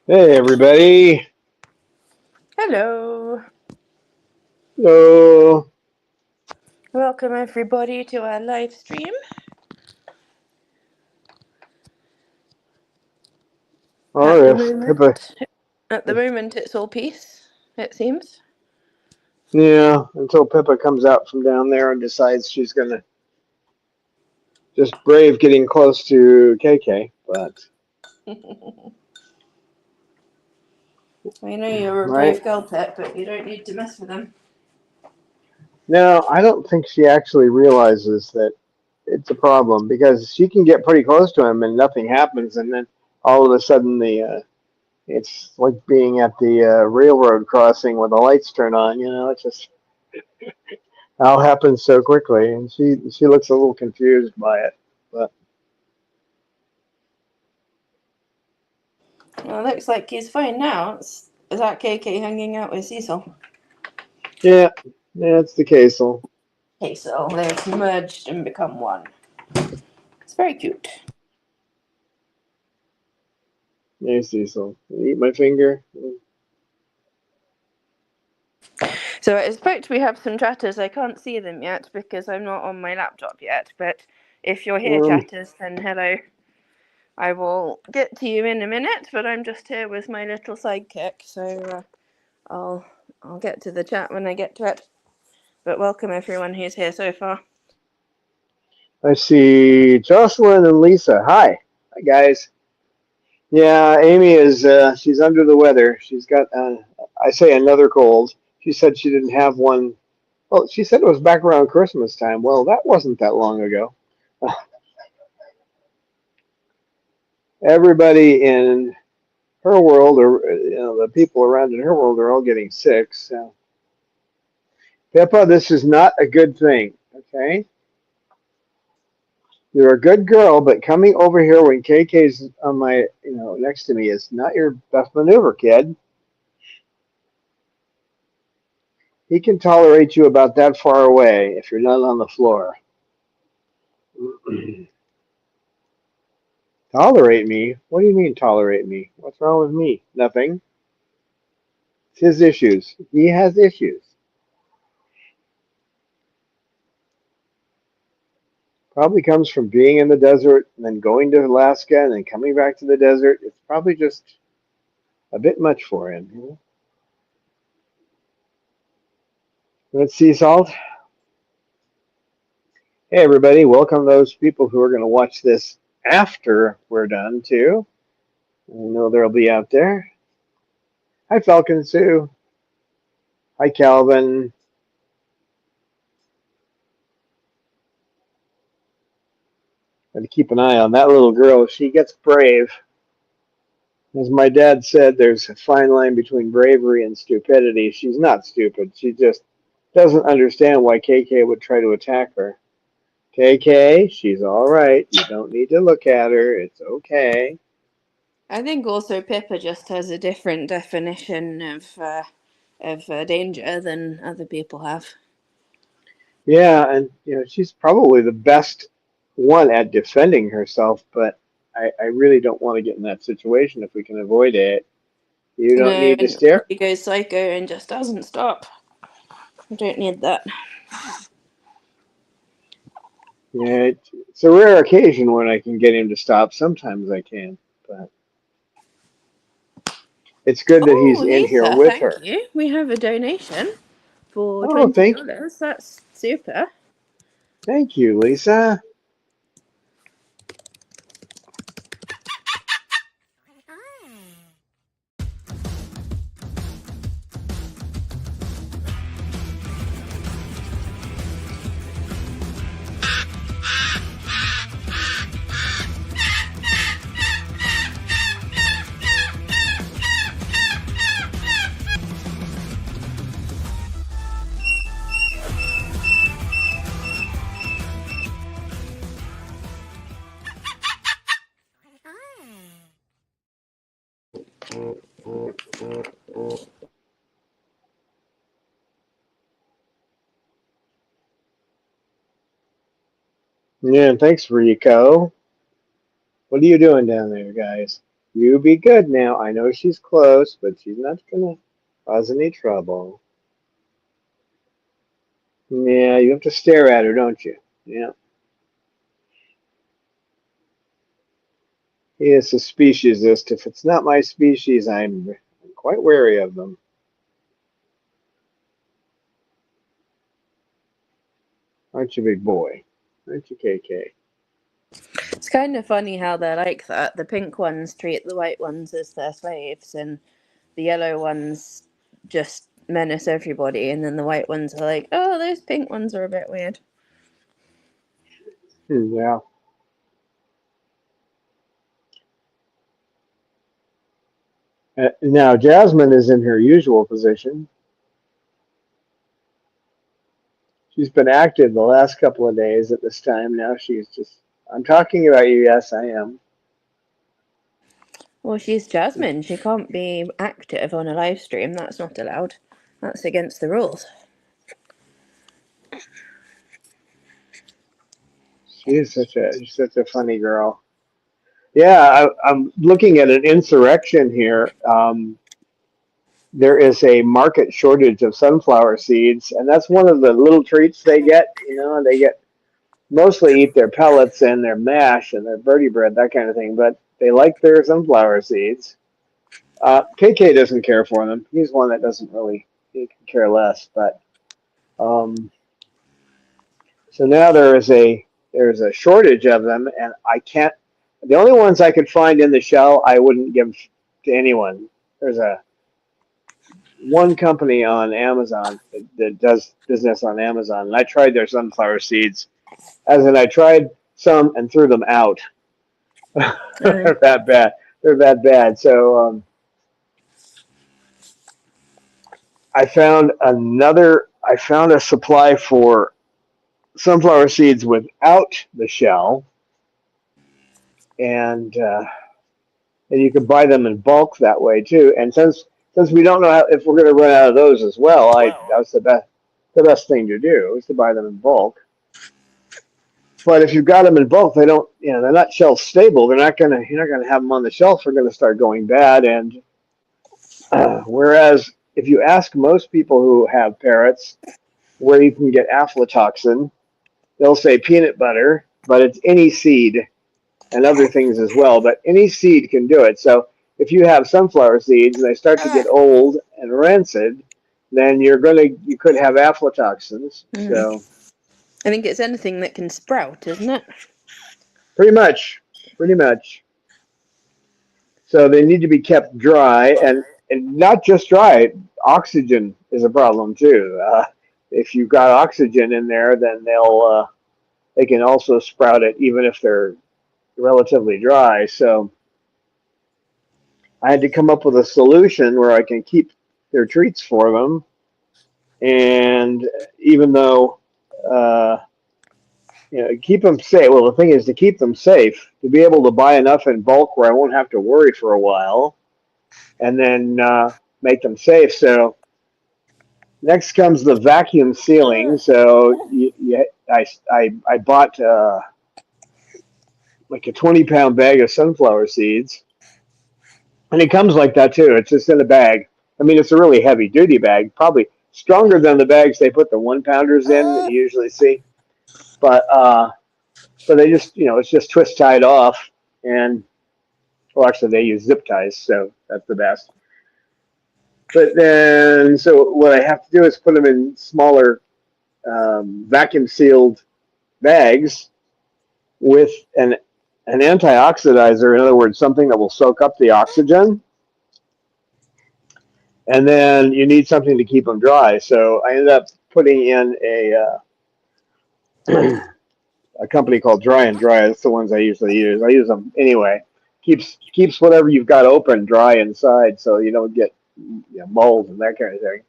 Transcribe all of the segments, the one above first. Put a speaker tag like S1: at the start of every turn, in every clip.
S1: Hey, everybody.
S2: Hello.
S1: Hello.
S2: Welcome everybody to our live stream.
S1: Oh, yes.
S2: At the moment it's all peace, it seems.
S1: Yeah, until Pippa comes out from down there and decides she's going to just brave getting close to KK, but...
S2: I know you're a
S1: right?
S2: brave girl, Pet, but you don't need to mess with them.
S1: No, I don't think she actually realizes that it's a problem, because she can get pretty close to him and nothing happens, and then all of a sudden it's like being at the railroad crossing when the lights turn on, it just all happens so quickly, and she looks a little confused by it, but...
S2: Well, it looks like he's fine now. Is that KK hanging out with Cecil?
S1: Yeah, it's the Casel.
S2: Cecil, they've merged and become one. It's very cute.
S1: Hey, Cecil. Eat my finger?
S2: So I expect we have some chatters. I can't see them yet because I'm not on my laptop yet, but if you're here, chatters, then hello. I will get to you in a minute, but I'm just here with my little sidekick, so I'll get to the chat when I get to it. But welcome everyone who's here so far.
S1: I see Jocelyn and Lisa. Hi. Hi, guys. Yeah, Amy is, she's under the weather. She's got, I say another cold. She said she didn't have one. Well, she said it was back around Christmas time. Well, that wasn't that long ago. Everybody in her world, or the people around in her world, are all getting sick. So, Pippa, this is not a good thing. Okay. You're a good girl, but coming over here when KK's on my, next to me is not your best maneuver, kid. He can tolerate you about that far away if you're not on the floor. Tolerate me? What do you mean tolerate me? What's wrong with me? Nothing. It's his issues. He has issues. Probably comes from being in the desert and then going to Alaska and then coming back to the desert. It's probably just a bit much for him. Let's see, Salt. Hey, everybody. Welcome those people who are going to watch this after we're done, too. I know they'll be out there. Hi, Falcon Sue. Hi, Calvin. Got to keep an eye on that little girl. She gets brave. As my dad said, there's a fine line between bravery and stupidity. She's not stupid. She just doesn't understand why KK would try to attack her. KK, she's all right. You don't need to look at her. It's okay.
S2: I think also Pippa just has a different definition of danger than other people have.
S1: Yeah, and she's probably the best one at defending herself, but I really don't want to get in that situation if we can avoid it. You don't need to stare.
S2: She goes psycho and just doesn't stop. I don't need that.
S1: Yeah, it's a rare occasion when I can get him to stop. Sometimes I can, but it's good that he's in here with her.
S2: Thank you. We have a donation for $20. That's super.
S1: Thank you, Lisa. Yeah, thanks, Rico. What are you doing down there, guys? You be good now. I know she's close, but she's not gonna cause any trouble. Yeah, you have to stare at her, don't you? Yeah. He is a speciesist. If it's not my species, I'm quite wary of them. Aren't you, big boy? Aren't you, KK?
S2: It's kind of funny how they're like that. The pink ones treat the white ones as their slaves, and the yellow ones just menace everybody, and then the white ones are like, oh, those pink ones are a bit weird.
S1: Yeah. Now, Jasmine is in her usual position. She's been active the last couple of days at this time. Now she's just. I'm talking about you. Yes, I am.
S2: Well, she's Jasmine. She can't be active on a live stream. That's not allowed. That's against the rules.
S1: She's such a funny girl. Yeah, I'm looking at an insurrection here. There is a market shortage of sunflower seeds, and that's one of the little treats they get. You know, they get mostly eat their pellets and their mash and their birdie bread, that kind of thing. But they like their sunflower seeds. KK doesn't care for them. He's one that doesn't really he can care less. But um, so now there's a shortage of them, and I can't. The only ones I could find in the shell, I wouldn't give to anyone. There's a one company on Amazon that does business on Amazon, and I tried their sunflower seeds. As in, I tried some and threw them out.
S2: Uh,
S1: They're that bad. They're that bad. So I found another. I found a supply for sunflower seeds without the shell, and you can buy them in bulk that way too. And since we don't know if we're going to run out of those as well, I that was the best thing to do is to buy them in bulk. But if you've got them in bulk, they don't, you know, they're not shelf stable. You're not gonna have them on the shelf. They're gonna start going bad. And whereas if you ask most people who have parrots where you can get aflatoxin, they'll say peanut butter, but it's any seed and other things as well. But any seed can do it. So if you have sunflower seeds and they start to get old and rancid, then you could have aflatoxins.
S2: mm.
S1: So
S2: I think it's anything that can sprout, isn't it?
S1: pretty much, pretty much. So they need to be kept dry and not just dry. Oxygen is a problem too. If you've got oxygen in there, then they can also sprout it even if they're relatively dry. So I had to come up with a solution where I can keep their treats for them, and even though uh, keep them safe. Well, the thing is to keep them safe, to be able to buy enough in bulk where I won't have to worry for a while, and then make them safe. So next comes the vacuum sealing. So I bought like a 20-pound bag of sunflower seeds, and it comes like that too. It's just in a bag. I mean, it's a really heavy duty bag, probably stronger than the bags they put the 1-pounders in that you usually see. But they just, it's just twist tied off, and well, actually they use zip ties, so that's the best. But then, so what I have to do is put them in smaller vacuum sealed bags with an antioxidizer. In other words, something that will soak up the oxygen. And then you need something to keep them dry. So I ended up putting in a company called Dry and Dry. That's the ones I usually use. I use them anyway. Keeps whatever you've got open dry inside, so you don't get mold and that kind of thing.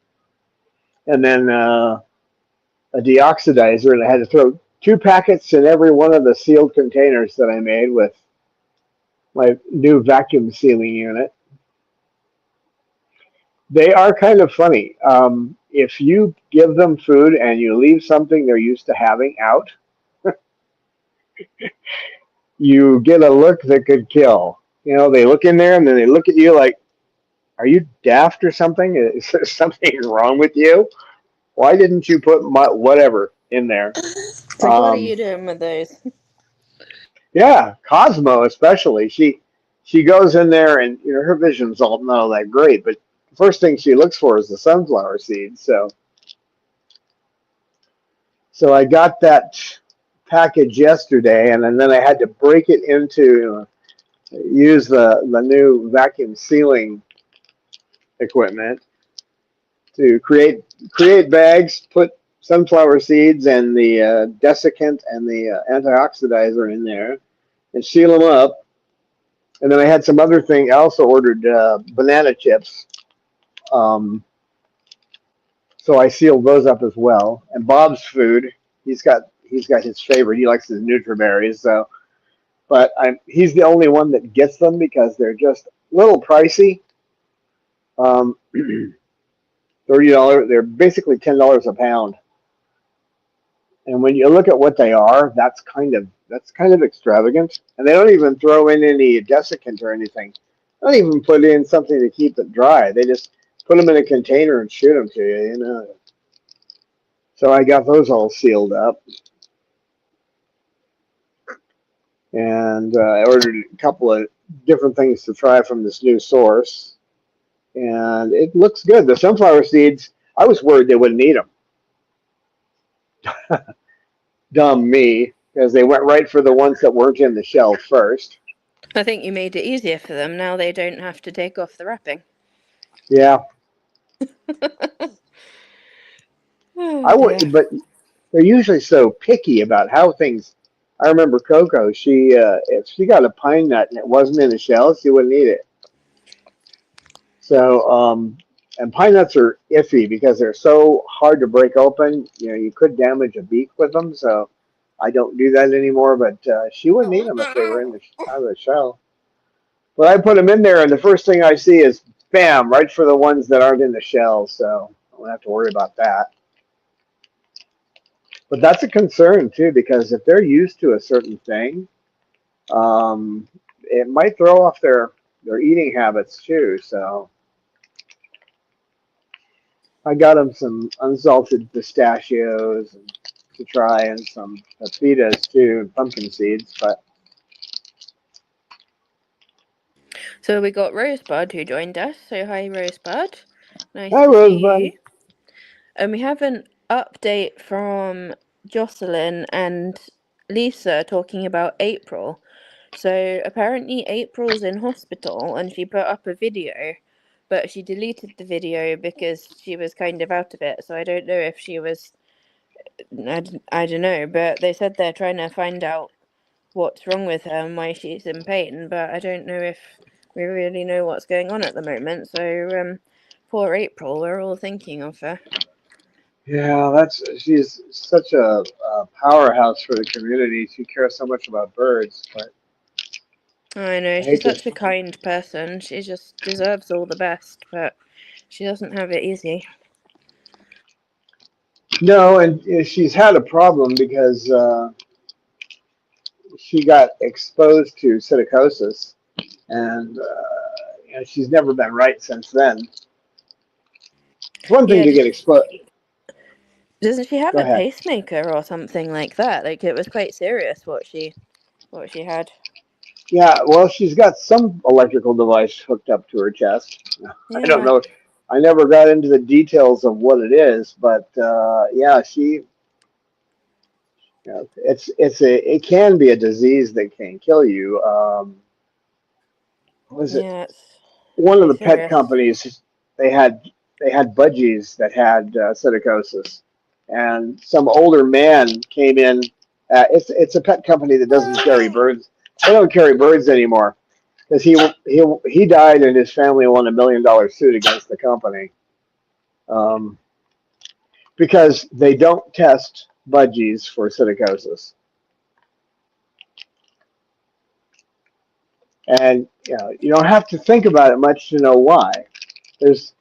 S1: And then a deoxidizer, and I had to throw 2 packets in every one of the sealed containers that I made with my new vacuum sealing unit. They are kind of funny. If you give them food and you leave something they're used to having out, you get a look that could kill. You know, they look in there and then they look at you like, "Are you daft or something? Is there something wrong with you? Why didn't you put whatever in there?"
S2: Like, what are
S1: Um,
S2: you doing with those?
S1: yeah, Cosmo especially. She goes in there and you know her vision's all not all that great, but the first thing she looks for is the sunflower seeds. So I got that package yesterday, and then I had to break it into use the new vacuum sealing equipment to create bags, put sunflower seeds and the desiccant and the antioxidizer in there, and seal them up. And then I had some other thing. I also ordered banana chips, um, so I sealed those up as well. And Bob's food, he's got his favorite. He likes his Nutriberries, so but he's the only one that gets them because they're just a little pricey. Um, $30. They're basically $10 a pound. And when you look at what they are, that's kind of extravagant. And they don't even throw in any desiccant or anything. They don't even put in something to keep it dry. They just put them in a container and shoot them to you. You know. So I got those all sealed up, and I ordered a couple of different things to try from this new source, and it looks good. The sunflower seeds, I was worried they wouldn't eat them. Dumb me, because they went right for the ones that weren't in the shell first.
S2: I think you made it easier for them. Now they don't have to take off the wrapping.
S1: Yeah,
S2: Oh
S1: I
S2: dear.
S1: would, but they're usually so picky about how things. I remember Coco. She if she got a pine nut and it wasn't in the shell, she wouldn't eat it. So and pine nuts are iffy because they're so hard to break open. You know, you could damage a beak with them. So I don't do that anymore. But she wouldn't eat them if they were in the out of the shell. But I put them in there, and the first thing I see is bam, right for the ones that aren't in the shell. So I don't have to worry about that. But that's a concern too, because if they're used to a certain thing, it might throw off their eating habits too. So I got them some unsalted pistachios to try, and some pepitas too, pumpkin seeds. But
S2: So we got Rosebud who joined us. So hi, Rosebud. Nice
S1: hi,
S2: to see
S1: Rosebud.
S2: you. And we have an update from Jocelyn and Lisa talking about April. So apparently April's in hospital and she put up a video, but she deleted the video because she was kind of out of it. So I don't know if she was, I don't know, but they said they're trying to find out what's wrong with her and why she's in pain, but I don't know if we really know what's going on at the moment. So poor April, we're all thinking of her.
S1: Yeah, she's such a powerhouse for the community. She cares so much about birds, but
S2: I know,
S1: I
S2: she's
S1: hate to.
S2: such a kind person. She just deserves all the best, but she doesn't have it easy.
S1: No, and she's had a problem because she got exposed to silicosis, and she's never been right since then. It's one thing
S2: Yeah,
S1: to get exposed.
S2: doesn't she have
S1: Go
S2: a
S1: ahead.
S2: pacemaker or something like that? Like it was quite serious what she had.
S1: Yeah, well, she's got some electrical device hooked up to her chest. I don't
S2: Yeah,
S1: know. I never got into the details of what it is, but yeah, it can be a disease that can kill you. What was it?
S2: yeah, it's
S1: One of
S2: quite
S1: the pet
S2: serious.
S1: companies they had they had budgies that had silicosis, and some older man came in. It's a pet company that doesn't carry birds. They don't carry birds anymore because he died and his family won $1 million suit against the company um, because they don't test budgies for silicosis, and you don't have to think about it much to know why. There's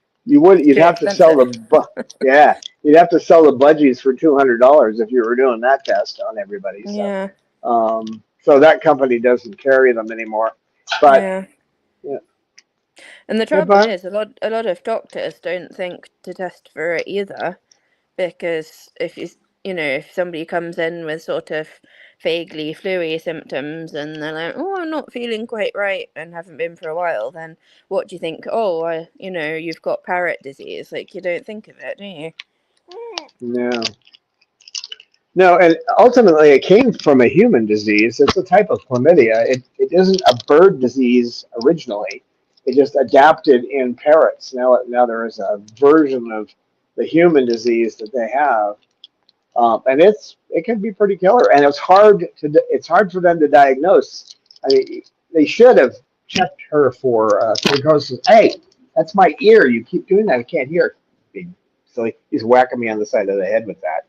S2: It's
S1: you'd
S2: too
S1: have to sell
S2: expensive.
S1: yeah, you'd have to sell the budgies for $200 if you were doing that test on everybody. So
S2: Yeah.
S1: So that company doesn't carry them anymore. But
S2: Yeah.
S1: yeah,
S2: And the
S1: hey,
S2: trouble
S1: bud.
S2: is, a lot of doctors don't think to test for it either, because if somebody comes in with sort of vaguely flu-y symptoms and they're like, oh, I'm not feeling quite right and haven't been for a while, then what do you think? Oh, you've got parrot disease. Like, you don't think of it, do you?
S1: No, no, and ultimately it came from a human disease. It's a type of chlamydia. It isn't a bird disease originally. It just adapted in parrots. Now there is a version of the human disease that they have, and it can be pretty killer. And it's hard for them to diagnose. I mean, they should have checked her for silicosis. Hey, that's my ear. You keep doing that. I can't hear. Big silly. He's whacking me on the side of the head with that.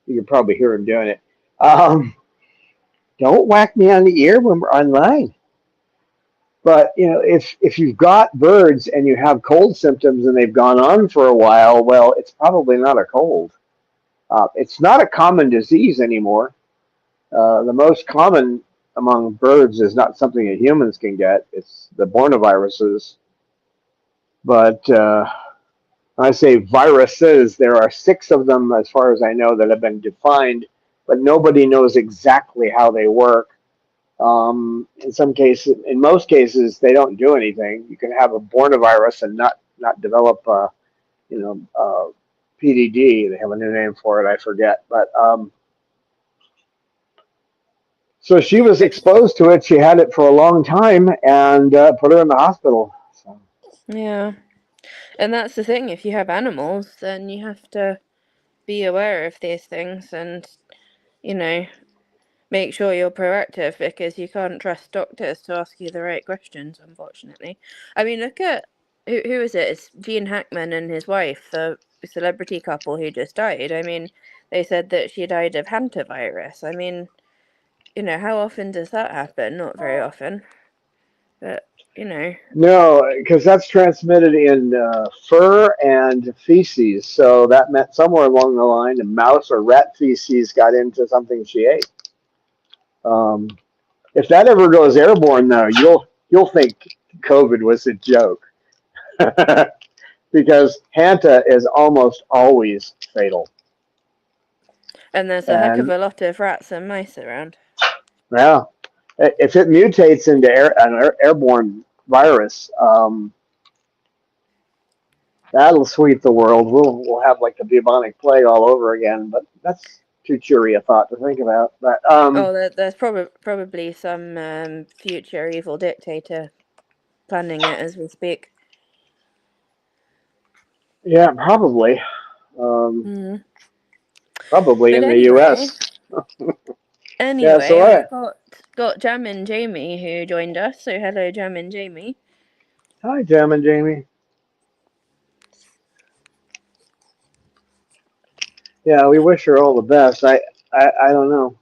S1: You can probably hear him doing it. Um, don't whack me on the ear when we're online. But if you've got birds and you have cold symptoms and they've gone on for a while, well, it's probably not a cold. It's not a common disease anymore. The most common among birds is not something that humans can get. It's the bornaviruses. But when I say viruses, there are 6 of them, as far as I know, that have been defined, but nobody knows exactly how they work. In most cases, they don't do anything. You can have a bornavirus and not develop, PDD. They have a new name for it. I forget. But so she was exposed to it. She had it for a long time, and put her in the hospital. So,
S2: Yeah. And that's the thing. If you have animals, then you have to be aware of these things and, you know, make sure you're proactive, because you can't trust doctors to ask you the right questions, unfortunately. I mean, look at who is it? It's Gene Hackman and his wife, the celebrity couple who just died. I mean, they said that she died of hantavirus. I mean, how often does that happen? Not very often, but you know.
S1: no, because that's transmitted in fur and feces. So that meant somewhere along the line, a mouse or rat feces got into something she ate. Um, if that ever goes airborne, though, you'll think COVID was a joke because Hanta is almost always fatal.
S2: And there's a heck of
S1: And
S2: a lot of rats and mice around.
S1: yeah, if it mutates into an airborne virus, that'll sweep the world. We'll have like the bubonic plague all over again. But that's too cheery a thought to think about. But
S2: Oh, there's probably some future evil dictator planning it as we speak.
S1: yeah, probably, um,
S2: Mm.
S1: probably
S2: But
S1: in the
S2: anyway,
S1: U.S. Yeah. So
S2: we've got Jam and Jamie who joined us. So hello, Jam and Jamie.
S1: hi, Jam and Jamie. Yeah, we wish her all the best. I don't know.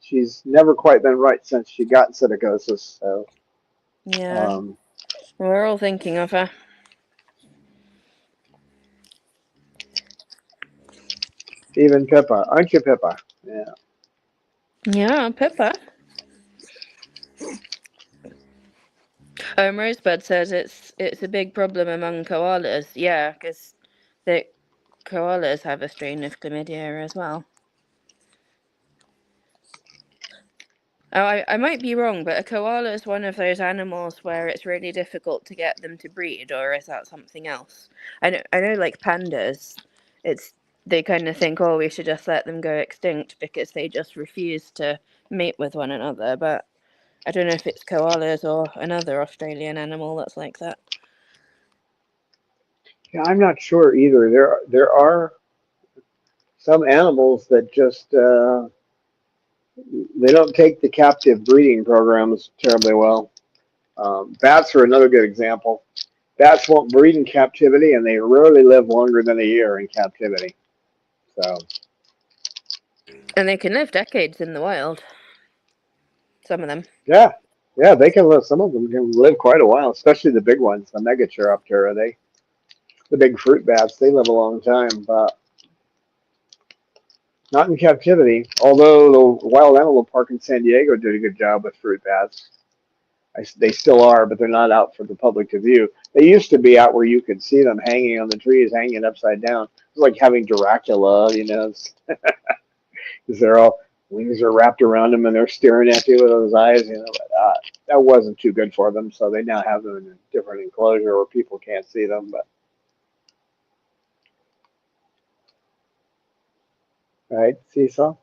S1: She's never quite been right since she got psittacosis. So
S2: Yeah,
S1: um,
S2: we're all thinking of her.
S1: even Pippa, aren't you, Pippa? Yeah.
S2: Yeah, Pippa. Rosebud says it's a big problem among koalas. Yeah, because the koalas have a strain of chlamydia as well. Oh, I might be wrong, but a koala is one of those animals where it's really difficult to get them to breed, or is that something else? I know, like pandas, it's they kind of think, oh, we should just let them go extinct because they just refuse to mate with one another. But I don't know if it's koalas or another Australian animal that's like that.
S1: Yeah, I'm not sure either. There are some animals that just they don't take the captive breeding programs terribly well. Bats are another good example. Bats won't breed in captivity, and they rarely live longer than a year in captivity. So
S2: And they can live decades in the wild. Some of them.
S1: yeah, yeah, they can live. Some of them can live quite a while, especially the big ones, the Megachiroptera. The big fruit bats, they live a long time. But Not in captivity, although the Wild Animal Park in San Diego did a good job with fruit bats. They still are, but they're not out for the public to view. They used to be out where you could see them hanging on the trees, hanging upside down. It's like having Dracula, because they're all wings are wrapped around them and they're staring at you with those eyes. But that wasn't too good for them. So they now have them in a different enclosure where people can't see them. But right, Seesaw.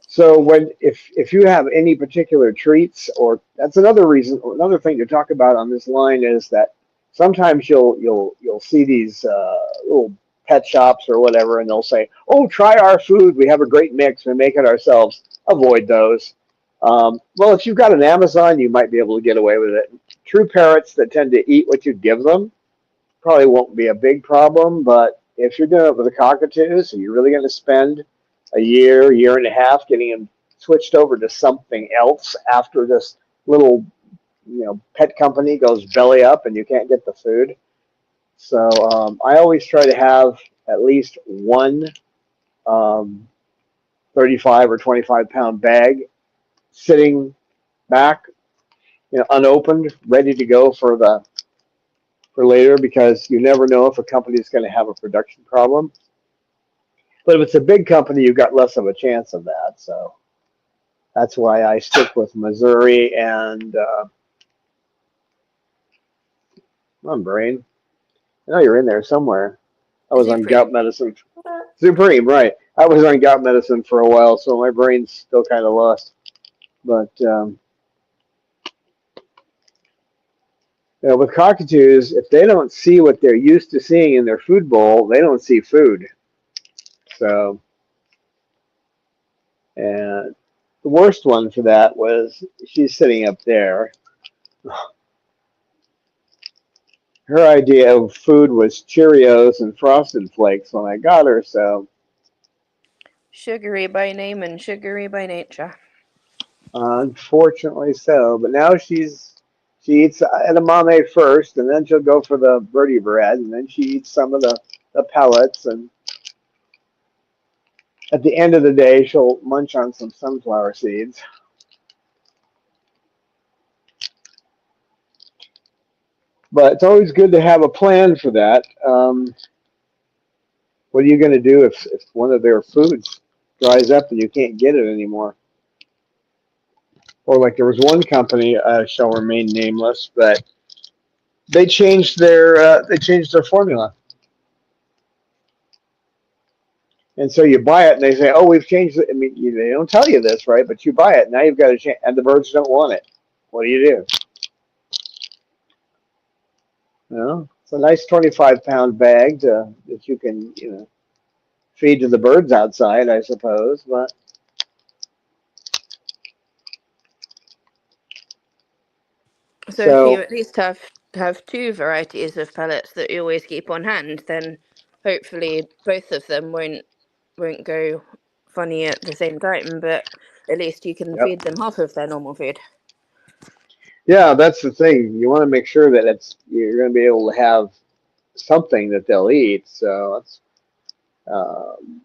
S1: So if you have any particular treats, or that's another reason, another thing to talk about on this line is that sometimes you'll see these little pet shops or whatever, and they'll say, "Oh, try our food. We have a great mix. We make it ourselves." Avoid those. Well, if you've got an Amazon, you might be able to get away with it. True parrots that tend to eat what you give them probably won't be a big problem, but if you're doing it with a cockatoo, so you're really going to spend a year and a half getting them switched over to something else after this little, pet company goes belly up and you can't get the food. So I always try to have at least one um, 35 or 25-pound bag sitting back, unopened, ready to go for later because you never know if a company is going to have a production problem. But if it's a big company, you've got less of a chance of that. So that's why I stick with Missouri and come on, brain. I know you're in there somewhere. I was on
S2: Supreme.
S1: gout medicine. Supreme, right. I was on gout medicine for a while, so my brain's still kind of lost. But with cockatoos, if they don't see what they're used to seeing in their food bowl, they don't see food. So, and the worst one for that was she's sitting up there. Her idea of food was Cheerios and Frosted Flakes when I got her, so
S2: Sugary by name and sugary by nature.
S1: unfortunately so. But now she eats edamame first, and then she'll go for the birdie bread, and then she eats some of the pellets, and at the end of the day, she'll munch on some sunflower seeds. But it's always good to have a plan for that. What are you going to do if one of their foods dries up and you can't get it anymore? Or like there was one company, shall remain nameless, but they changed their formula, and so you buy it and they say, "Oh, we've changed it." I mean, they don't tell you this, right? But you buy it now. You've got to change, and the birds don't want it. What do you do? It's a nice 25-pound bag that you can feed to the birds outside, I suppose. But
S2: So if you
S1: so
S2: at least have two varieties of pellets that you always keep on hand, then hopefully both of them won't go funny at the same time, but at least you can
S1: yep.
S2: feed them half of their normal food.
S1: Yeah, that's the thing. You want to make sure that you're going to be able to have something that they'll eat. So um,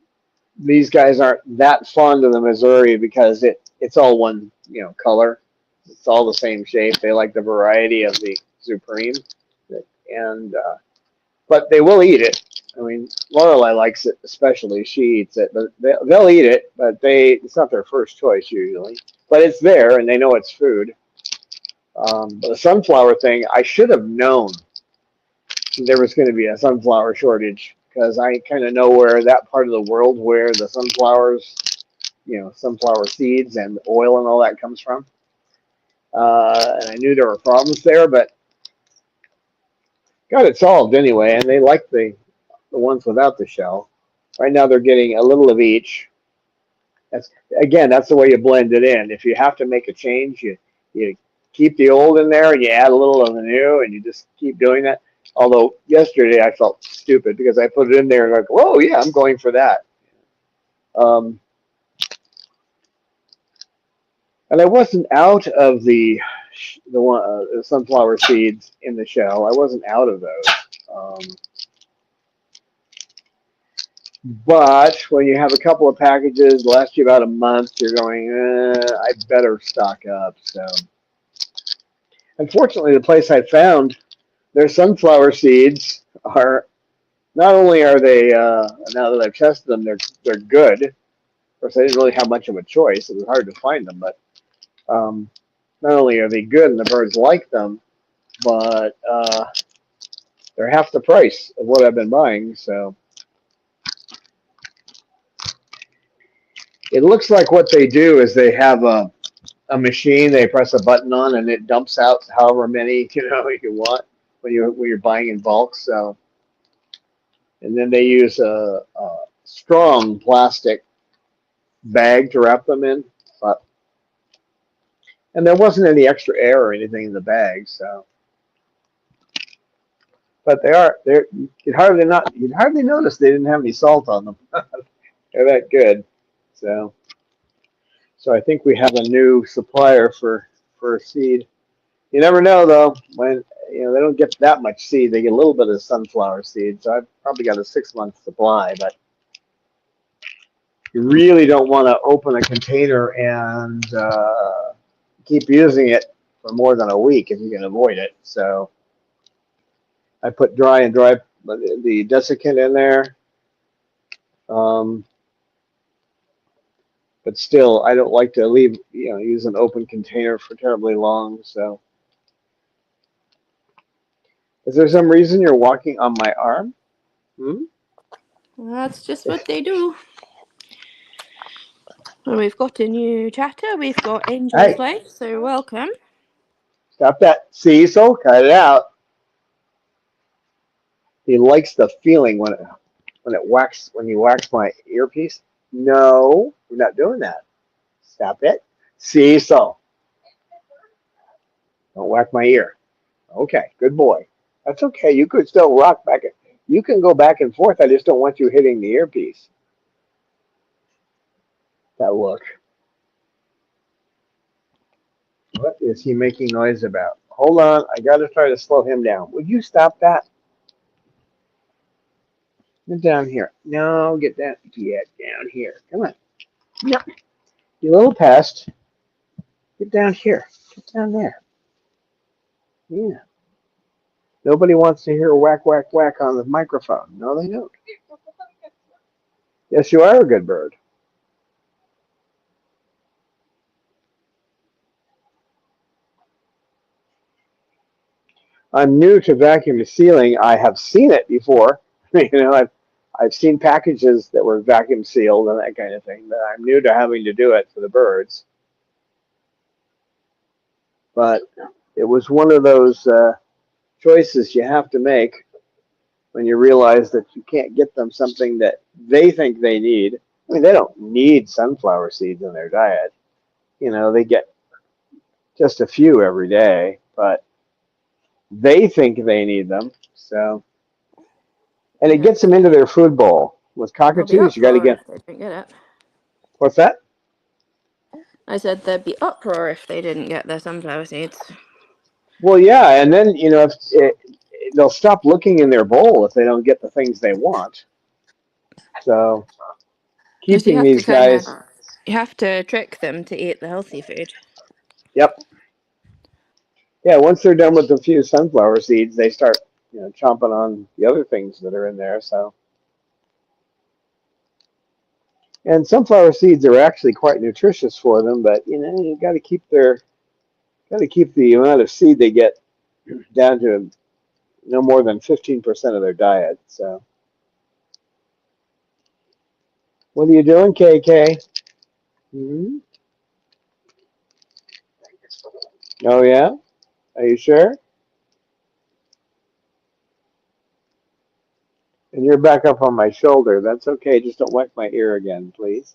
S1: these guys aren't that fond of the Missouri because it's all one color. It's all the same shape. They like the variety of the Supreme, and but they will eat it. I mean, Lorelei likes it, especially she eats it, but they'll eat it. But it's not their first choice usually. But it's there, and they know it's food. But the sunflower thing, I should have known there was going to be a sunflower shortage because I kind of know where that part of the world where the sunflower seeds and oil and all that comes from. And I knew there were problems there, but got it solved anyway. And they like the ones without the shell. Right now they're getting a little of each. That's the way you blend it in. If you have to make a change, you keep the old in there and you add a little of the new, and you just keep doing that. Although yesterday I felt stupid because I put it in there and like, whoa, yeah, I'm going for that. Um, and I wasn't out of the sunflower seeds in the shell. I wasn't out of those. Um, But when you have a couple of packages last you about a month, you're going, I better stock up. So unfortunately, the place I found their sunflower seeds are not only are they now that I've tested them, they're good. Of course, I didn't really have much of a choice. It was hard to find them, but um, not only are they good and the birds like them, but they're half the price of what I've been buying. So it looks like what they do is they have a machine they press a button on and it dumps out however many you want when you're buying in bulk. So and then they use a strong plastic bag to wrap them in. But and there wasn't any extra air or anything in the bag. So but they're you'd hardly notice they didn't have any salt on them. They're that good. So so I think we have a new supplier for seed. You never know though. When they don't get that much seed, they get a little bit of sunflower seed. So I've probably got a 6 month supply, but you really don't want to open a container and keep using it for more than a week if you can avoid it. So I put dry the desiccant in there, um, but still I don't like to use an open container for terribly long. So is there some reason you're walking on my arm? Hmm?
S2: That's just what they do. Well, we've got a new chatter. We've got Angel's
S1: Hey,
S2: Life, so welcome.
S1: stop that, Cecil! Cut it out. He likes the feeling when you wax my earpiece. No, we're not doing that. Stop it. Cecil, don't whack my ear. Okay, good boy. That's okay. You could still rock back. You can go back and forth. I just don't want you hitting the earpiece. That look. What is he making noise about? Hold on. I got to try to slow him down. Would you stop that? Get down here. No, get down. Get down here. Come on. No, you little pest. Get down here. Get down there. Yeah. Nobody wants to hear whack, whack, whack on the microphone. No, they don't. Yes, you are a good bird. I'm new to vacuum sealing. I have seen it before. I've seen packages that were vacuum sealed and that kind of thing. But I'm new to having to do it for the birds. But it was one of those choices you have to make when you realize that you can't get them something that they think they need. I mean, they don't need sunflower seeds in their diet. They get just a few every day, but they think they need them. So, and it
S2: Yeah,
S1: gets them into their food bowl. With
S2: there'll be
S1: cockatoos, you got to
S2: uproar
S1: get.
S2: if they didn't get it.
S1: What's that?
S2: I said there'd be uproar if they didn't get their sunflower seeds.
S1: Well, yeah, and then they'll stop looking in their bowl if they don't get the things they want. So,
S2: Because you
S1: keeping
S2: have to
S1: these
S2: kind of,
S1: guys.
S2: you have to trick them to eat the healthy food.
S1: Yep. Yeah. Once they're done with the few sunflower seeds, they start chomping on the other things that are in there. So, and sunflower seeds are actually quite nutritious for them, but you got to keep the amount of seed they get down to no more than 15% of their diet. So, what are you doing, KK? Hmm? Oh yeah, are you sure? And you're back up on my shoulder. That's okay. Just don't whack my ear again, please.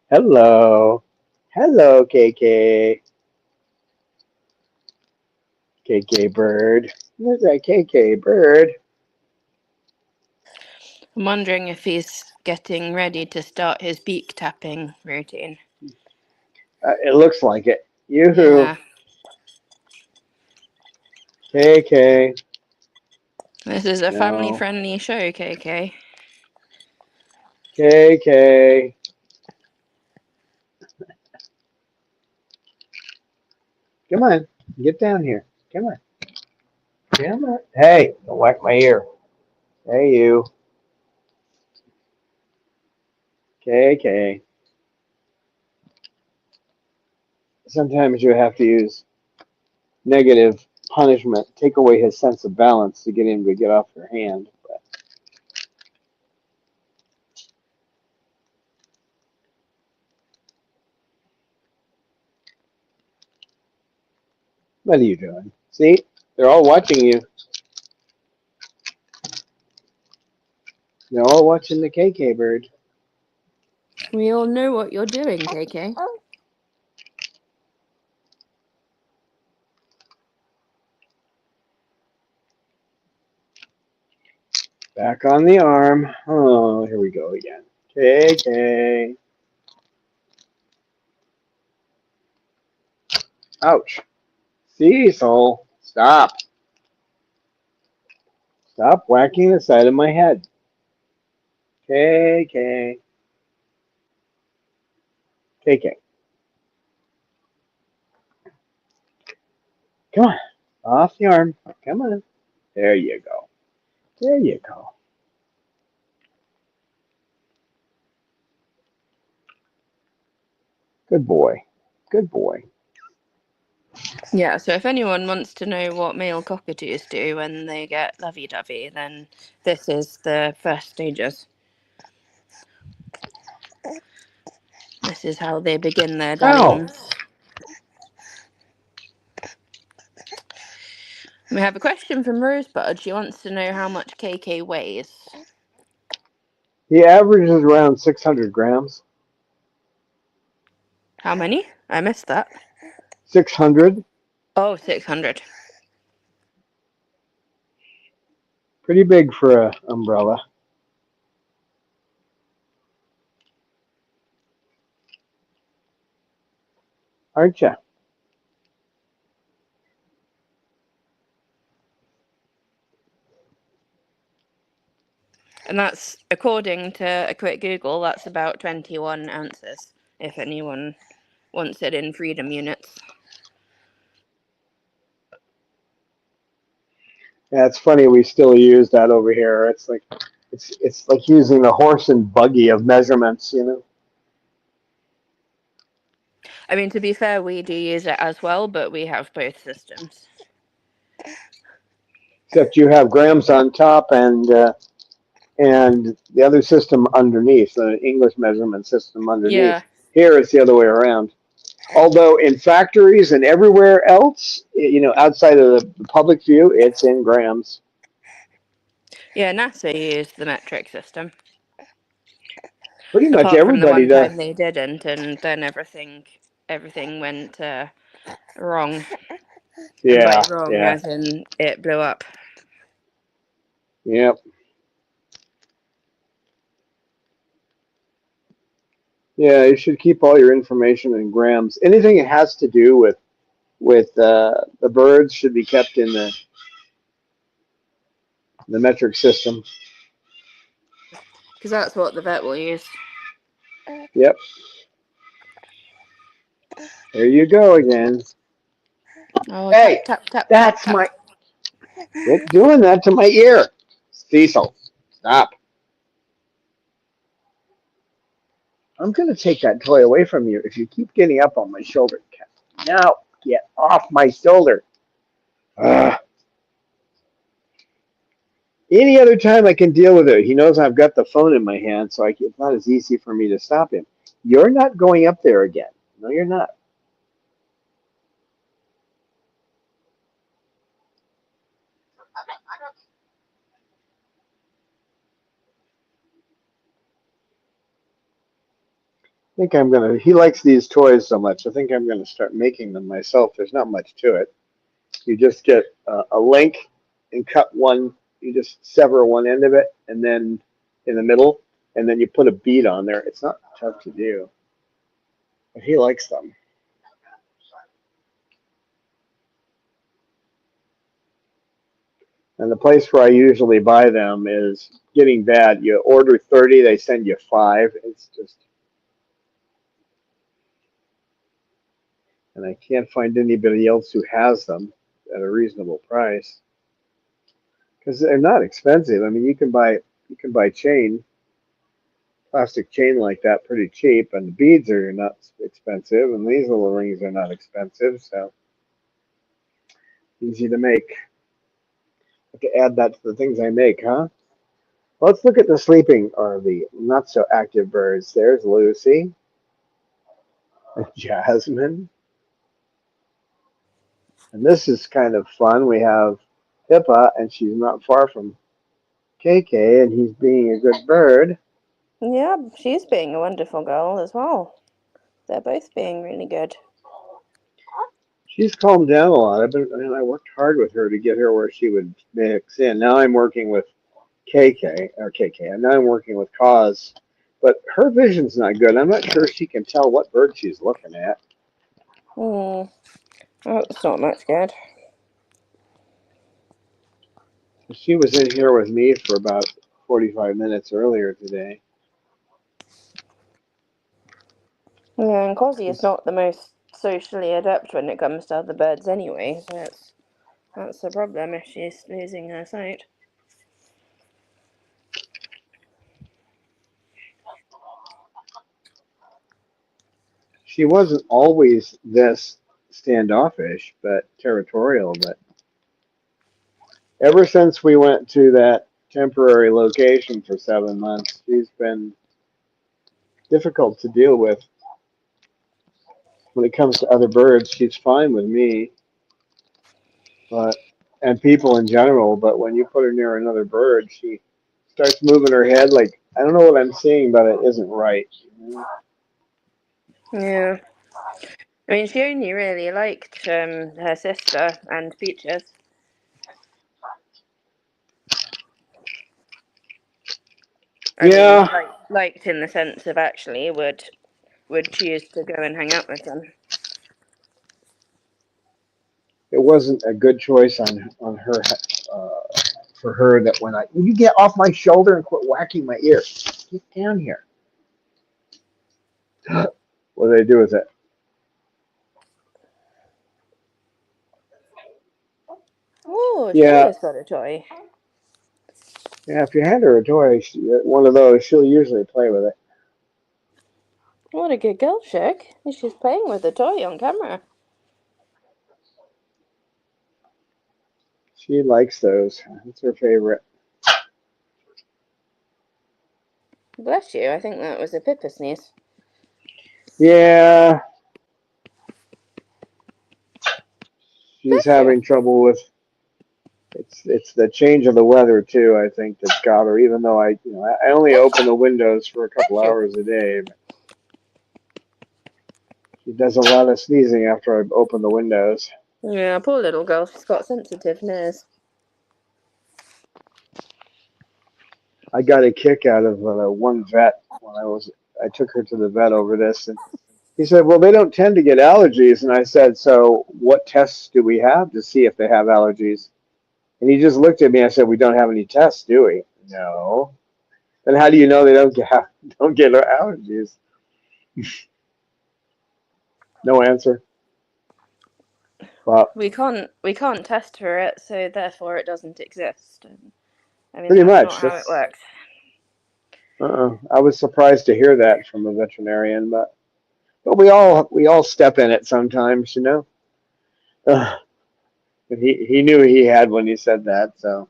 S1: Hello, hello, KK, KK bird. Where's that KK bird?
S2: I'm wondering if he's getting ready to start his beak tapping routine.
S1: It looks like it. Yoo-hoo.
S2: Yeah.
S1: KK.
S2: This is a
S1: No.
S2: family-friendly show, KK.
S1: KK. Come on. Get down here. Come on. Come on. Hey, don't whack my ear. Hey, you. KK. Sometimes you have to use negative punishment, take away his sense of balance to get him to get off your hand. But what are you doing? See? They're all watching you. They're all watching the KK bird.
S2: We all know what you're doing, KK.
S1: Back on the arm. Oh, here we go again. KK. Ouch. Cecil. Stop. Stop whacking the side of my head. KK. KK. Come on. Off the arm. Come on. There you go. There you go. Good boy. Good boy.
S2: Yeah, so if anyone wants to know what male cockatoos do when they get lovey-dovey, then this is the first stages. This is how they begin their dalliance. We have a question from Rosebud. She wants to know how much KK weighs.
S1: He averages around 600 grams.
S2: How many? I missed that.
S1: 600.
S2: Oh, 600.
S1: Pretty big for an umbrella. Aren't you?
S2: And that's, according to a quick Google, that's about 21 ounces, if anyone wants it in freedom units.
S1: Yeah, it's funny we still use that over here. It's like using the horse and buggy of measurements, you know.
S2: I mean, to be fair, we do use it as well, but we have both systems.
S1: Except you have grams on top and the other system underneath, the English measurement system underneath.
S2: Yeah.
S1: Here it's the other way around. Although in factories and everywhere else, you know, outside of the public view, it's in grams.
S2: Yeah, NASA used the metric system.
S1: Pretty much
S2: Apart from the
S1: everybody
S2: one
S1: does.
S2: time they didn't, and then everything went wrong. And by
S1: Yeah,
S2: wrong,
S1: yeah,
S2: as in it blew up.
S1: yep. Yeah, you should keep all your information in grams. Anything that has to do with the birds should be kept in the metric system.
S2: Because that's what the vet will use.
S1: Yep. There you go again.
S2: Oh,
S1: Hey,
S2: tap, tap, tap, tap,
S1: that's
S2: tap.
S1: my. Quit doing that to my ear, Cecil. Stop. I'm gonna take that toy away from you if you keep getting up on my shoulder. Now get off my shoulder. Ugh. Any other time I can deal with it. He knows I've got the phone in my hand, so it's not as easy for me to stop him. You're not going up there again. No, you're not. I think I'm gonna. He likes these toys so much. I think I'm gonna start making them myself. There's not much to it. You just get a link and cut one. You just sever one end of it, and then in the middle, and then you put a bead on there. It's not tough to do, but he likes them. And the place where I usually buy them is getting bad. You order 30, they send you 5. It's just, and I can't find anybody else who has them at a reasonable price because they're not expensive. I mean, you can buy plastic chain like that pretty cheap, and the beads are not expensive, and these little rings are not expensive, so easy to make. I have to add that to the things I make, huh? Let's look at the sleeping or the not so active birds. There's Lucy, Jasmine, and this is kind of fun. We have Pippa, and she's not far from KK, and he's being a good bird.
S2: Yeah, she's being a wonderful girl as well. They're both being really good.
S1: She's calmed down a lot. I worked hard with her to get her where she would mix in. Now I'm working with KK, and now I'm working with Cause, but her vision's not good. I'm not sure she can tell what bird she's looking at.
S2: Oh, that's not much good.
S1: She was in here with me for about 45 minutes earlier today.
S2: Yeah, and Cosy is
S1: 'Cause
S2: not the most socially adept when it comes to other birds anyway, so that's the problem if she's losing her sight.
S1: she wasn't always this standoffish, but territorial. But ever since we went to that temporary location for 7 months, she's been difficult to deal with. When it comes to other birds, she's fine with me, but and people in general. But when you put her near another bird, she starts moving her head like I don't know what I'm seeing, but it isn't right.
S2: Yeah. I mean, she only really liked her sister and Peaches. I mean,
S1: Yeah,
S2: liked in the sense of actually would choose to go and hang out with them.
S1: it wasn't a good choice on her uh, for her that when will you get off my shoulder and quit whacking my ear? Get down here. What do they do with it?
S2: Oh,
S1: Yeah,
S2: Sheila's got a toy.
S1: yeah. If you hand her a toy, one of those, she'll usually play with it.
S2: What a good girl, Chick. She's playing with a toy on camera.
S1: She likes those. It's her favorite.
S2: Bless you, I think that was a Pippa sneeze.
S1: Yeah, she's
S2: Bless you.
S1: having trouble with. It's the change of the weather too. I think that's got her. Even though I only open the windows for a couple
S2: Bless you.
S1: hours a day, but she does a lot of sneezing after I open the windows.
S2: Yeah, poor little girl. She's got sensitive nerves.
S1: I got a kick out of one vet when I took her to the vet over this, and he said, "Well, they don't tend to get allergies." And I said, "So what tests do we have to see if they have allergies?" And he just looked at me. I said, "We don't have any tests, do we?" No. Then how do you know they don't get allergies? No answer. Well,
S2: We can't test for it, so therefore it doesn't exist. I mean,
S1: pretty
S2: that's not
S1: much.
S2: how it
S1: That's.
S2: works.
S1: I was surprised to hear that from a veterinarian, but we all step in it sometimes. Uh, and he knew he had when he said that. So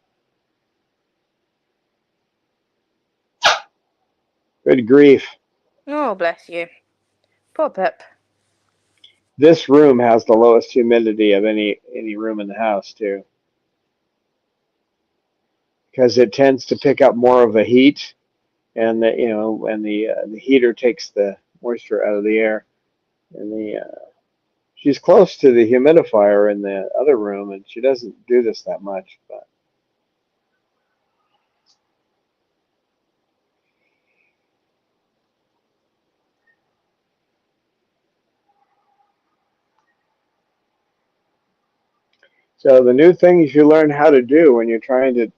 S1: good grief.
S2: Oh, bless you. Poor Pip.
S1: This room has the lowest humidity of any room in the house too, because it tends to pick up more of the heat, and the heater takes the moisture out of the air. And she's close to the humidifier in the other room, and she doesn't do this that much. But So the new things you learn how to do when you're trying to.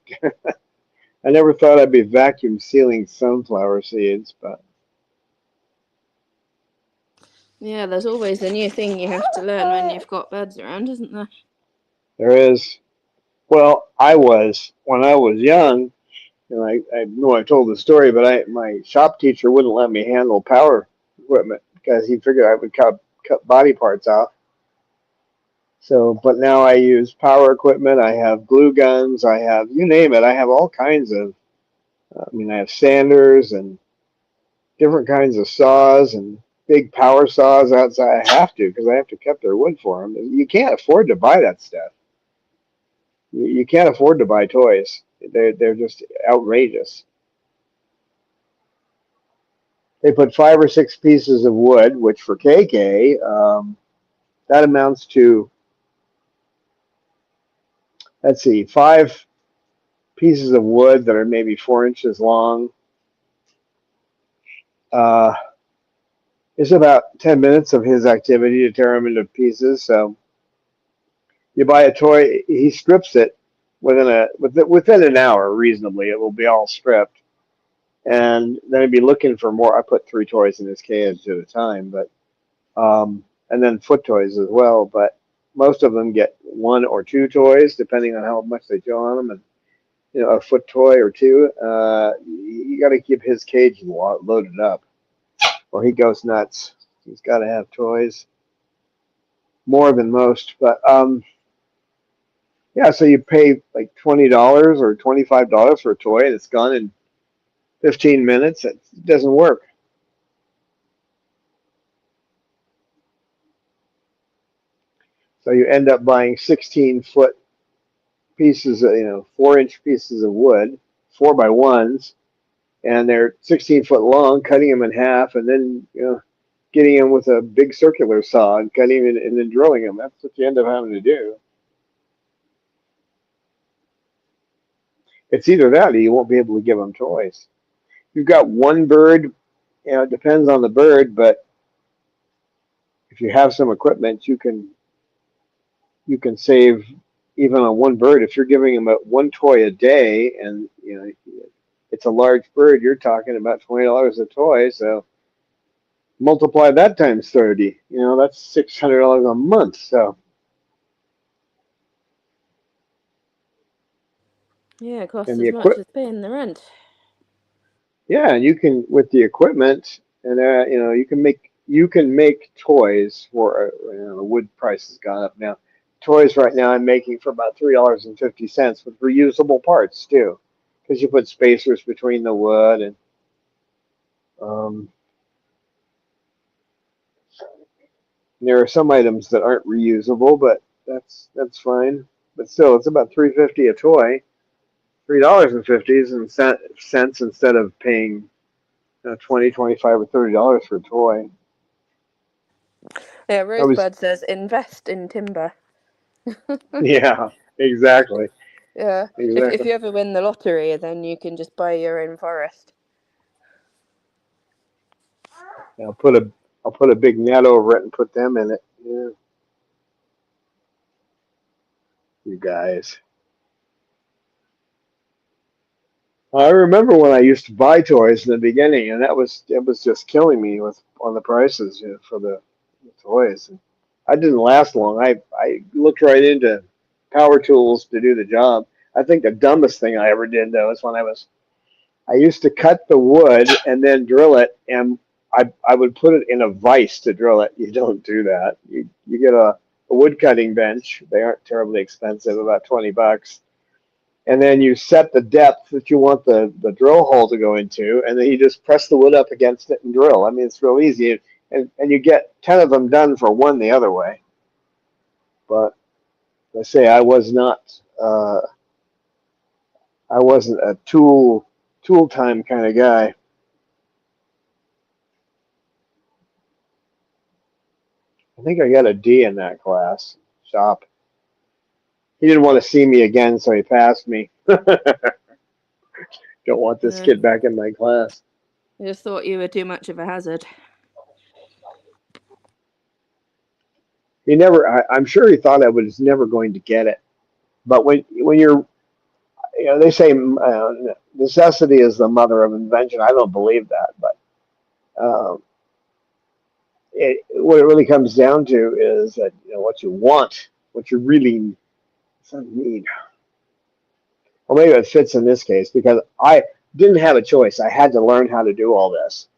S1: I never thought I'd be vacuum sealing sunflower seeds, but
S2: Yeah, there's always a new thing you have to learn when you've got birds around, isn't there?
S1: there is. Well, I was when I was young, and I know I told the story, but my shop teacher wouldn't let me handle power equipment because he figured I would cut body parts off. So, but now I use power equipment. I have glue guns. I have you name it. I have all kinds of. I mean, I have sanders and different kinds of saws and big power saws outside. I have to because I have to cut their wood for them. You can't afford to buy that stuff. You can't afford to buy toys. They're just outrageous. They put 5 or 6 pieces of wood, which for KK, that amounts to, let's see, 5 pieces of wood that are maybe 4 inches long. Uh, it's about 10 minutes of his activity to tear them into pieces. So you buy a toy, he strips it within an hour, reasonably. It will be all stripped, and then he'd be looking for more. I put 3 toys in his cage at a time, but and then foot toys as well. But most of them get 1 or 2 toys, depending on how much they chew on them, and a foot toy or two. You got to keep his cage loaded up, or he goes nuts. He's got to have toys more than most. But yeah, so you pay like $20 or $25 for a toy, and it's gone in 15 minutes. It doesn't work. So you end up buying 16-foot pieces, 4-inch pieces of wood, 4x1s, and they're 16 foot long, cutting them in half, and then getting them with a big circular saw and cutting them and then drilling them. That's what you end up having to do. It's either that or you won't be able to give them toys. You've got one bird, it depends on the bird, but if you have some equipment, you can save even on one bird. If you're giving them one toy a day, and it's a large bird, you're talking about $20 a toy. So multiply that times 30. That's $600 a month. So
S2: Yeah, it costs
S1: and the
S2: as much
S1: equip,
S2: as paying the rent.
S1: yeah, and you can with the equipment, and you can make toys for the wood price has gone up now. Toys right now I'm making for about $3.50 with reusable parts too, because you put spacers between the wood and um, there are some items that aren't reusable, but that's fine. But still, it's about $3.50 a toy, $3.50 instead of paying 20, 25, or $30 for a toy.
S2: Yeah,
S1: I was
S2: Rosebud says invest in timber.
S1: Yeah, exactly,
S2: Yeah, if
S1: exactly.
S2: you ever win the lottery, then you can just buy your own forest.
S1: I'll put a big net over it and put them in it. Yeah, you guys. I remember when I used to buy toys in the beginning, and it was just killing me with on the prices for the toys. And I didn't last long. I looked right into power tools to do the job. I think the dumbest thing I ever did though is when I used to cut the wood and then drill it, and I would put it in a vise to drill it. You don't do that. You get a wood cutting bench. They aren't terribly expensive, about $20, and then you set the depth that you want the drill hole to go into, and then you just press the wood up against it and drill. I mean, it's real easy, and you get 10 of them done for one the other way. But I say I wasn't a tool time kind of guy. I think I got a D in that class. Shop. He didn't want to see me again, so he passed me. Don't want this
S2: Yeah,
S1: kid back in my class.
S2: I just thought you were too much of a hazard.
S1: I'm sure he thought I was never going to get it. But when you're, they say necessity is the mother of invention. I don't believe that, but um, what it really comes down to is that what you want, what you really need. Well, maybe it fits in this case because I didn't have a choice. I had to learn how to do all this.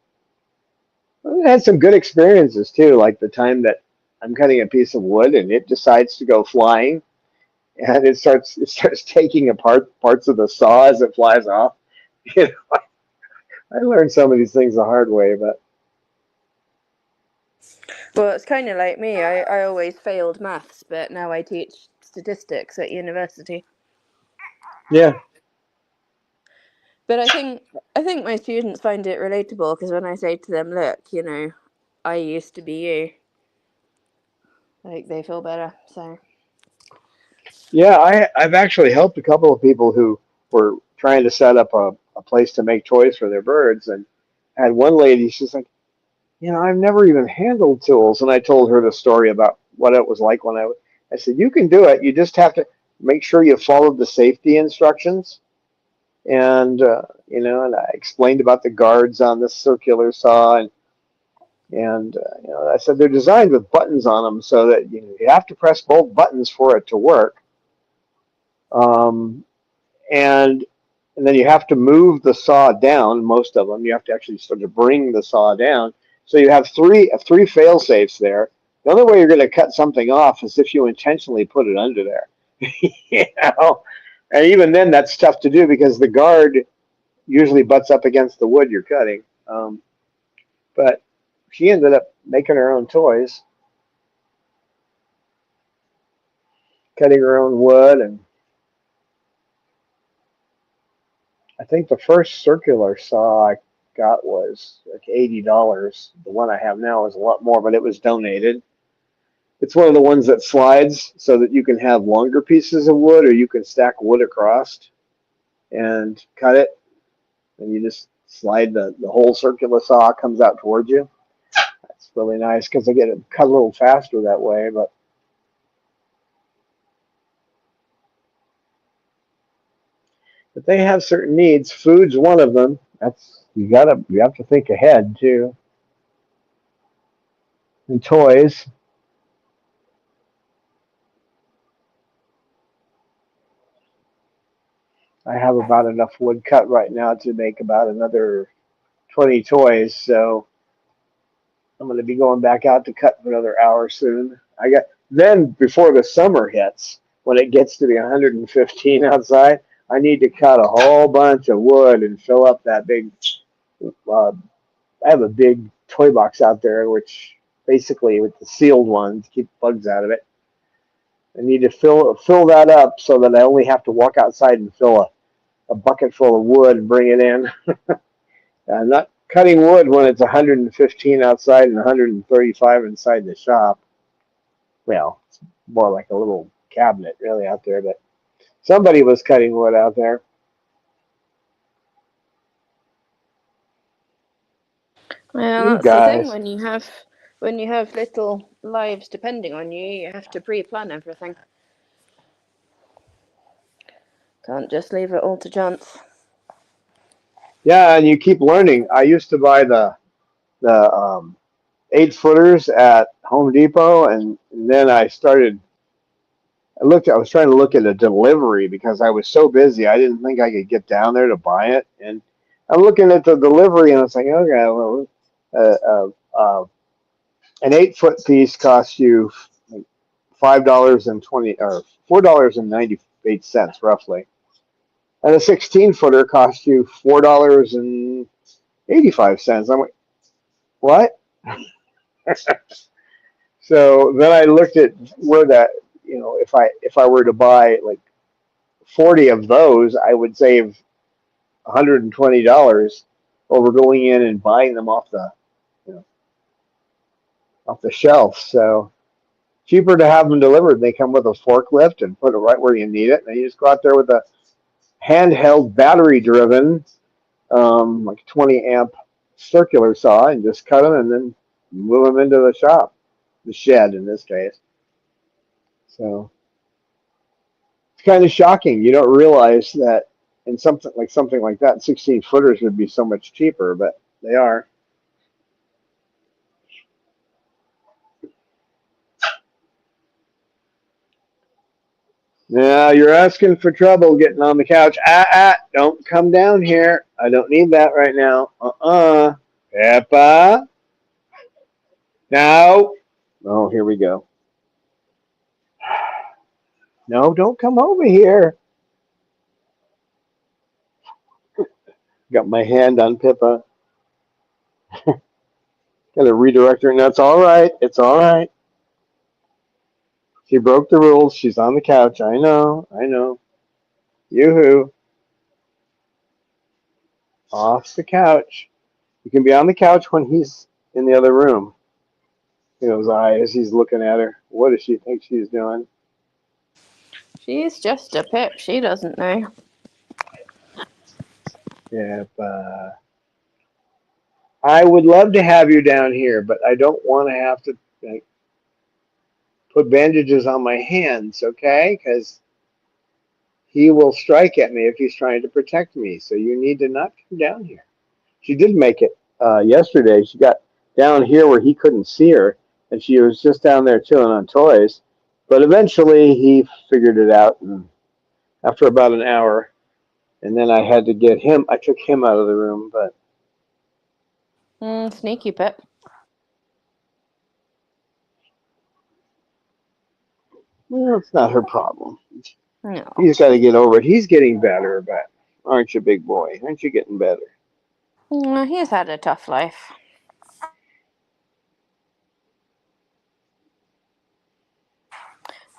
S1: I had some good experiences too, like the time that I'm cutting a piece of wood and it decides to go flying, and it starts taking apart parts of the saw as it flies off. You know, I learned some of these things the hard way, but
S2: Well, it's kind of like me. I always failed maths, but now I teach statistics at university.
S1: yeah,
S2: But I think my students find it relatable because when I say to them, "Look, I used to be you," like they feel better. So
S1: yeah. I've actually helped a couple of people who were trying to set up a place to make toys for their birds, and I had one lady. She's like, I've never even handled tools. And I told her the story about what it was like when I said, you can do it. You just have to make sure you follow the safety instructions. And I explained about the guards on the circular saw. And I said they're designed with buttons on them so that you have to press both buttons for it to work. Um, and and then you have to move the saw down. Most of them, you have to actually sort of bring the saw down. So you have three fail safes there. The only way you're going to cut something off is if you intentionally put it under there. you know, and even then, that's tough to do because the guard usually butts up against the wood you're cutting. But she ended up making her own toys, cutting her own wood, and I think the first circular saw I got was like $80. The one I have now is a lot more, but it was donated. It's one of the ones that slides so that you can have longer pieces of wood or you can stack wood across and cut it. And you just slide the whole circular saw comes out towards you. That's really nice because I get it cut a little faster that way. But they have certain needs. Food's one of them. That's you have to think ahead too. And toys. I have about enough wood cut right now to make about another 20 toys, so I'm going to be going back out to cut for another hour soon. I got then before the summer hits, when it gets to be 115 outside, I need to cut a whole bunch of wood and fill up that big. Uh, I have a big toy box out there, which basically with the sealed one to keep bugs out of it. I need to fill that up so that I only have to walk outside and fill a bucket full of wood and bring it in. I'm not cutting wood when it's 115 outside and 135 inside the shop. Well, it's more like a little cabinet really out there, but somebody was cutting wood out there.
S2: well,
S1: You
S2: that's the thing
S1: guys.
S2: when you have little lives depending on you. You have to pre-plan everything. Can't just leave it all to chance.
S1: Yeah, and you keep learning. I used to buy the 8 footers at Home Depot, and then I started. I was trying to look at a delivery because I was so busy. I didn't think I could get down there to buy it, and I'm looking at the delivery, and it's like, okay, well, uh, uh, an 8 foot piece costs you like $5.20 or $4.98 roughly, and a 16 footer costs you $4.85. I'm like, what? So then I looked at where that if I were to buy like 40 of those, I would save $120 over going in and buying them you know, off the shelf. So cheaper to have them delivered. They come with a forklift and put it right where you need it. And you just go out there with a handheld, battery-driven, like 20 amp circular saw, and just cut them and then move them into the shop, the shed in this case. So kind of shocking. You don't realize that in something like that, 16 footers would be so much cheaper, but they are. Now you're asking for trouble getting on the couch. Don't come down here. I don't need that right now. Peppa. No. Oh, here we go. No, don't come over here. Got my hand on Pippa. Got to redirect her, and that's all right. It's all right. She broke the rules. She's on the couch. I know. I know. Yoo-hoo. Off the couch. You can be on the couch when he's in the other room. You know, his eyes. He's looking at her. What does she think she's doing?
S2: She's just a pip. She doesn't know.
S1: Yeah. I would love to have you down here, but I don't want to have to like, put bandages on my hands, okay? Because he will strike at me if he's trying to protect me. So you need to not come down here. She did make it yesterday. She got down here where he couldn't see her, and she was just down there chilling on toys. But eventually he figured it out, and after about an hour, and then I had to get him. I took him out of the room, but
S2: Sneaky pip.
S1: well, it's not her problem.
S2: No.
S1: He's got to get over it. He's getting better, but aren't you, big boy? Aren't you getting better?
S2: He's had a tough life.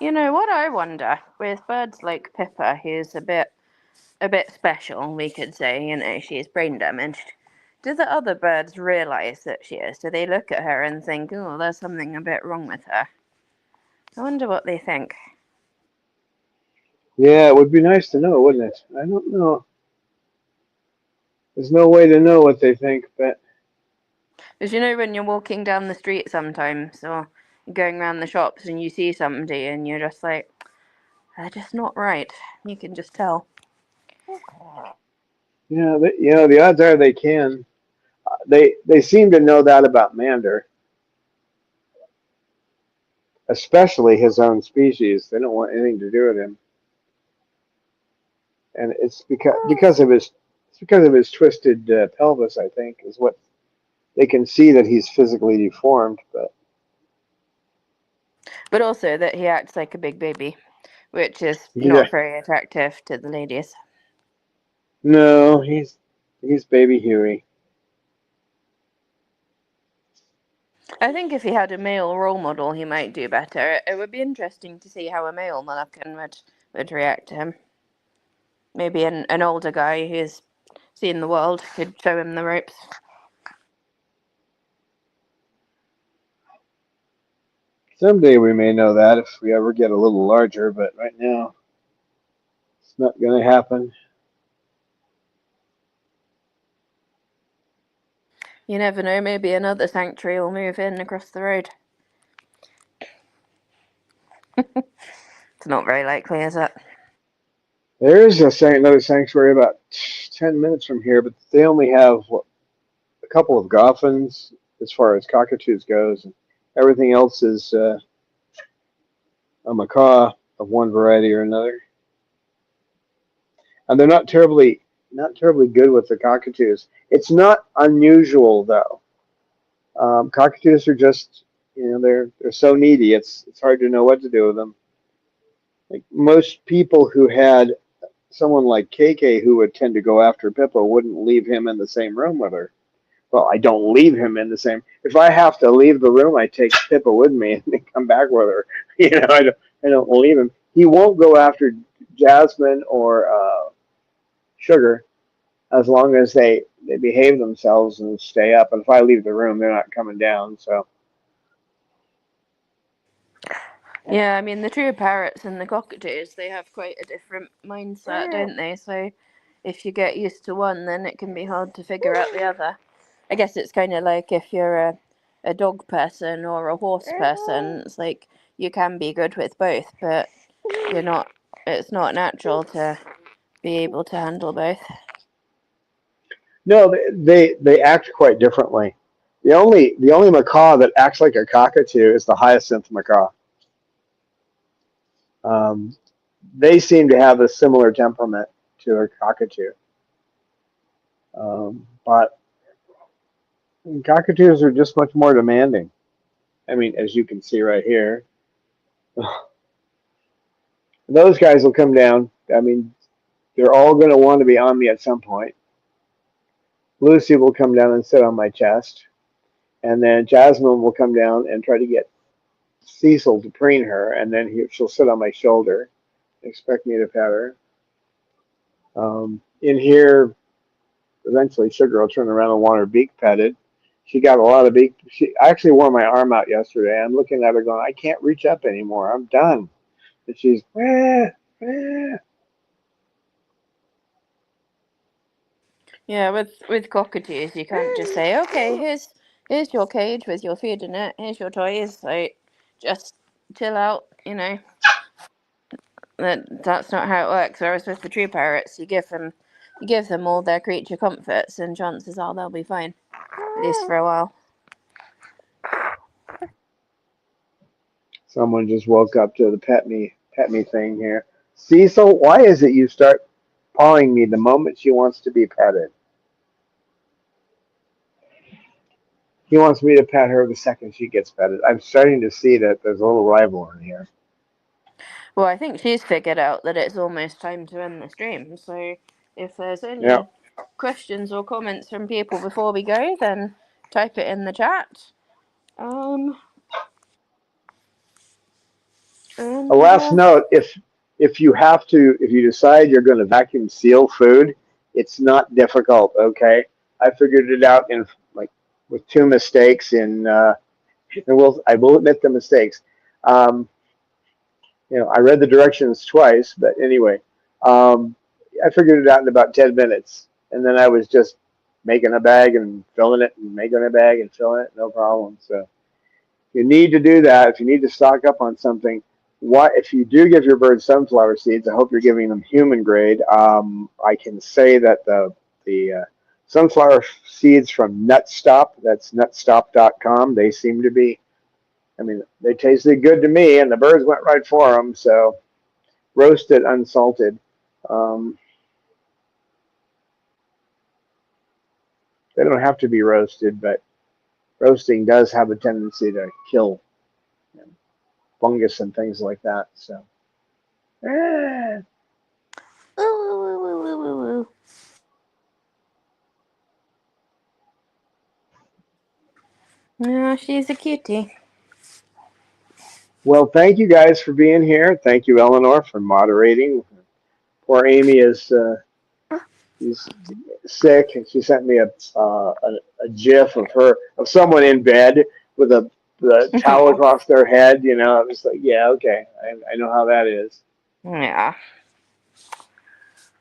S2: You know what I wonder with birds like Pippa, who's a bit special, we could say. You know, she's brain damaged. Do the other birds realise that she is? Do they look at her and think, "Oh, there's something a bit wrong with her"? I wonder what they think.
S1: Yeah, it would be nice to know, wouldn't it? I don't know. There's no way to know what they think, but
S2: Because you know when you're walking down the street sometimes, or going around the shops, and you see somebody, and you're just like, "They're just not right." You can just tell.
S1: yeah, the odds are they can. They seem to know that about Mander, especially his own species. They don't want anything to do with him, and it's because of his twisted pelvis. I think is what they can see that he's physically deformed.
S2: But also that he acts like a big baby, which is
S1: Yeah,
S2: not very attractive to the ladies.
S1: no, he's baby Huey.
S2: I think if he had a male role model, he might do better. It would be interesting to see how a male mannequin would react to him. Maybe an older guy who's seen the world could show him the ropes.
S1: Someday we may know that if we ever get a little larger, but right now it's not going to happen.
S2: You never know, maybe another sanctuary will move in across the road. It's not very likely, is it?
S1: There is another sanctuary about 10 minutes from here, but they only have a couple of goffins as far as cockatoos goes, and everything else is a macaw of one variety or another. And they're not terribly good with the cockatoos. It's not unusual though. Cockatoos are just they're so needy. It's hard to know what to do with them. Like most people who had someone like KK who would tend to go after Pippa wouldn't leave him in the same room with her. Well, I don't leave him in the same. If I have to leave the room, I take Pippa with me and then come back with her. I don't leave him. He won't go after Jasmine or Sugar as long as they behave themselves and stay up. And if I leave the room, they're not coming down. So
S2: Yeah, I mean, the true parrots and the cockatoos, they have quite a different mindset, don't they? So if you get used to one, then it can be hard to figure out the other. I guess it's kind of like if you're a dog person or a horse person, it's like you can be good with both, but you're not it's not natural to be able to handle both.
S1: No, they act quite differently. The only macaw that acts like a cockatoo is the hyacinth macaw. Um, they seem to have a similar temperament to a cockatoo. But cockatoos are just much more demanding. I mean, as you can see right here, those guys will come down. I mean, they're all going to want to be on me at some point. Lucy will come down and sit on my chest, and then Jasmine will come down and try to get Cecil to preen her, and then she'll sit on my shoulder, expect me to pet her. In here, eventually Sugar will turn around and want her beak petted. She got a lot of beak. I actually wore my arm out yesterday. I'm looking at her going, I can't reach up anymore. I'm done. And she's,
S2: Yeah, with cockatoos, you can't just say, okay, here's your cage with your food in it. Here's your toys. Like, just chill out. You know, that's not how it works. Whereas with the true parrots, you give them all their creature comforts, and chances are they'll be fine, at least for a while.
S1: Someone just woke up to the pet me thing here. Cecil, why is it you start pawing me the moment she wants to be petted? He wants me to pet her the second she gets petted. I'm starting to see that there's a little rivalry here.
S2: Well, I think she's figured out that it's almost time to end the stream. So if there's any
S1: Yeah.
S2: questions or comments from people before we go, then type it in the chat.
S1: A last note: if you decide you're going to vacuum seal food, it's not difficult. Okay, I figured it out with 2 mistakes I will admit the mistakes. I read the directions twice, but anyway, I figured it out in about 10 minutes, and then I was just making a bag and filling it, and making a bag and filling it, no problem. So if you need to do that, if you need to stock up on something, if you do give your birds sunflower seeds, I hope you're giving them human grade. I can say that the sunflower seeds from Nutstop, that's nutstop.com, they seem to be, I mean, they tasted good to me, and the birds went right for them. So roasted, unsalted. They don't have to be roasted, but roasting does have a tendency to kill fungus and things like that. So,
S2: yeah, she's a cutie.
S1: well, thank you guys for being here. Thank you, Eleanor, for moderating. Poor Amy is sick, and she sent me a GIF of someone in bed with a towel across their head. I was like, yeah, okay, I know how that is.
S2: Yeah.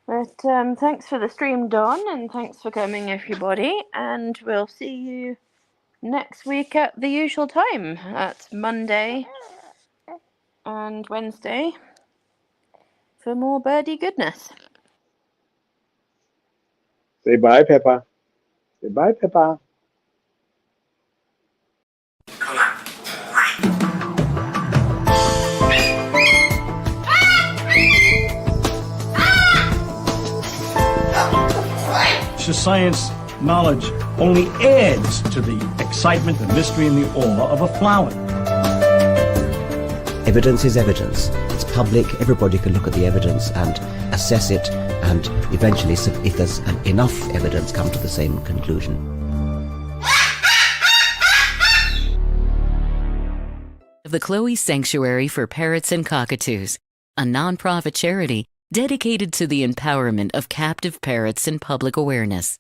S2: But thanks for the stream, Dawn, and thanks for coming, everybody. And we'll see you next week at the usual time. That's Monday and Wednesday for more birdie goodness.
S1: Say bye, Peppa. Say bye, Peppa.
S3: Science knowledge only adds to the excitement, the mystery, and the awe of a flower.
S4: Evidence is evidence. It's public. Everybody can look at the evidence and assess it, and eventually, if there's enough evidence, come to the same conclusion.
S5: The Chloe Sanctuary for Parrots and Cockatoos, a nonprofit charity dedicated to the empowerment of captive parrots and public awareness.